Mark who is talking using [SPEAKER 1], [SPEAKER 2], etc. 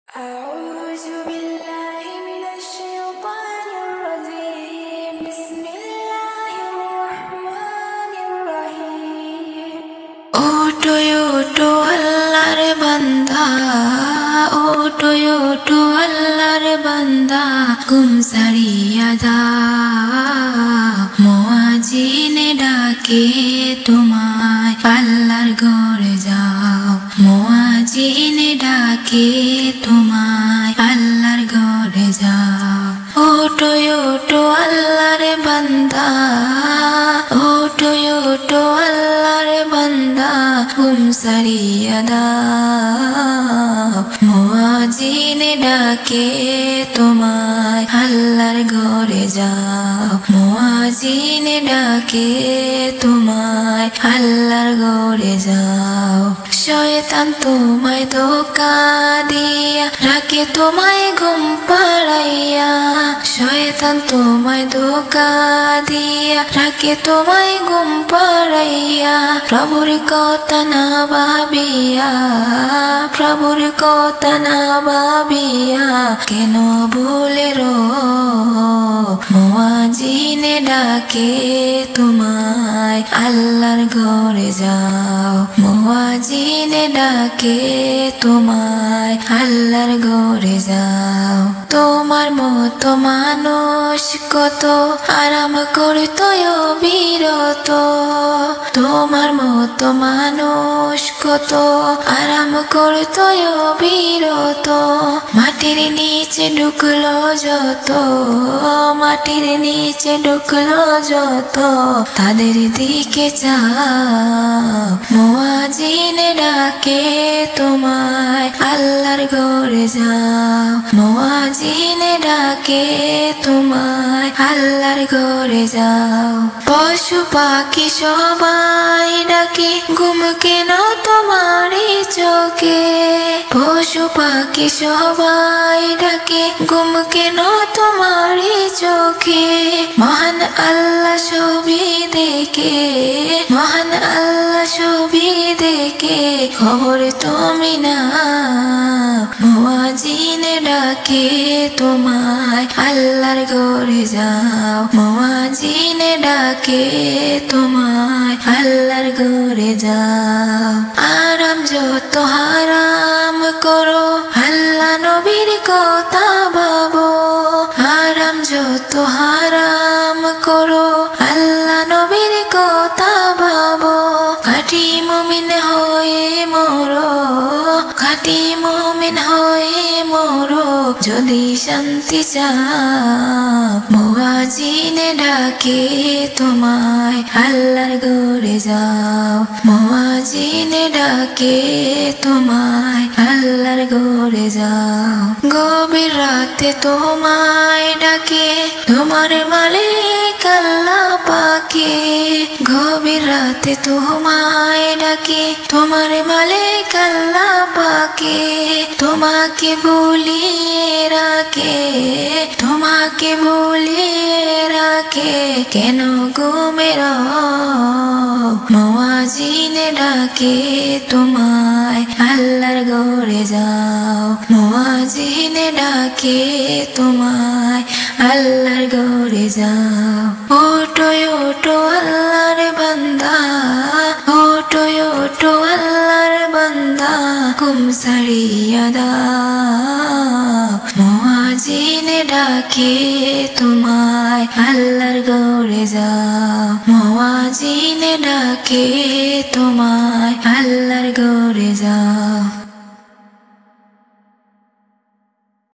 [SPEAKER 1] أعوذ بالله من الشيطان الرجيم بسم الله الرحمن الرحيم ওঠো ওঠো আল্লাহর বান্দা ওঠো ওঠো আল্লাহর বান্দা ঘুম সারিয়া দাও মুয়াজ্জিনে ডাকে তোমায় আল্লাহর ঘরে যাও মুয়াজ্জিনে ডাকে তোমায় আল্লাহর ঘরে যাও ওঠো ওঠো আল্লাহর বান্দা ওঠো ওঠো আল্লাহর বান্দা ঘুম সারিয়া দাও মুয়াজ্জিনে ডাকে তোমায় আল্লাহর ঘরে যাও মুয়াজ্জিনে ডাকে তোমায় আল্লাহর ঘরে যাও শয়তান তোমায় ধোঁকা দিয়া রাখে তোমায় ঘুম পাড়াইয়া শয়তান তোমায় ধোঁকা দিয়া রাখে তোমায় ঘুম পাড়াইয়া প্রভুর কথা না ভাবিয়া প্রভুর কথা না ভাবিয়া কেন ভুলে রো মুয়াজ্জিনে ডাকে তোমায় আল্লাহর ঘরে যাও মুয়াজ্জিনে ডাকে তোমায় আল্লাহর ঘরে যাও তোমার মতো মানুষ কত আরাম করতো অবিরত তোমার মতো মানুষ কত আরাম করতো অবিরত মাটির নিচে ঢুকলো যত মাটির নিচে ঢুকলো যত তাদের দিকে চাও মুয়াজ্জিনে ডাকে তোমায় আল্লাহর ঘরে যাও মুয়াজ্জিনে ডাকে তোমায় আল্লাহর ঘরে যাও পশু পাখি সবাই ডাকে ঘুম কেন তোমারই চোখে পশু পাখি সবাই ডাকে ঘুম কেন তোমারই চোখে মহান আল্লাহ ছবি দেখে মহান আল্লাহ ছবি দেখে খবর তুমি না মুয়াজ্জিনে ডাকে তোমায় আল্লাহর ঘরে যাও মুয়াজ্জিনে ডাকে তোমায় আল্লাহর ঘরে যাও আরাম যত হারাম করো আল্লাহ নবীর কথা ভাবো আরাম যত হারাম করো আল্লাহ নবীর কথা ভাবো খাঁটি মুমিন হয়ে মরো খাঁটি মুমিন হয়ে মরো যদি শান্তি চাও মুয়াজ্জিনে ডাকে তোমায় আল্লাহর ঘরে যাও মুয়াজ্জিনে ডাকে তোমায় আল্লাহর ঘরে যাও গভীর রাতে তোমায় ডাকে তোমার মালিক আল্লাহ পাকে গভীর রাতে তোমায় ডাকে তোমার মালিক আল্লাহ পাকে তোমাকে ভুলিয়ে রাখে তোমাকে ভুলিয়ে রাখে কেন ঘুমের মুয়াজ্জিনে ডাকে তোমায় আল্লাহর ঘরে যাও মুয়াজ্জিনে ডাকে তোমায় আল্লাহর ঘরে যাও ওঠো ওঠো আল্লাহর বান্দা ওঠো ওঠো আল্লাহর বান্দা ঘুম সারিয়া দাও মুয়াজ্জিনে ডাকে তোমায় আল্লাহর ঘরে যাও মুয়াজ্জিনে ডাকে তোমায় আল্লাহর ঘরে যাও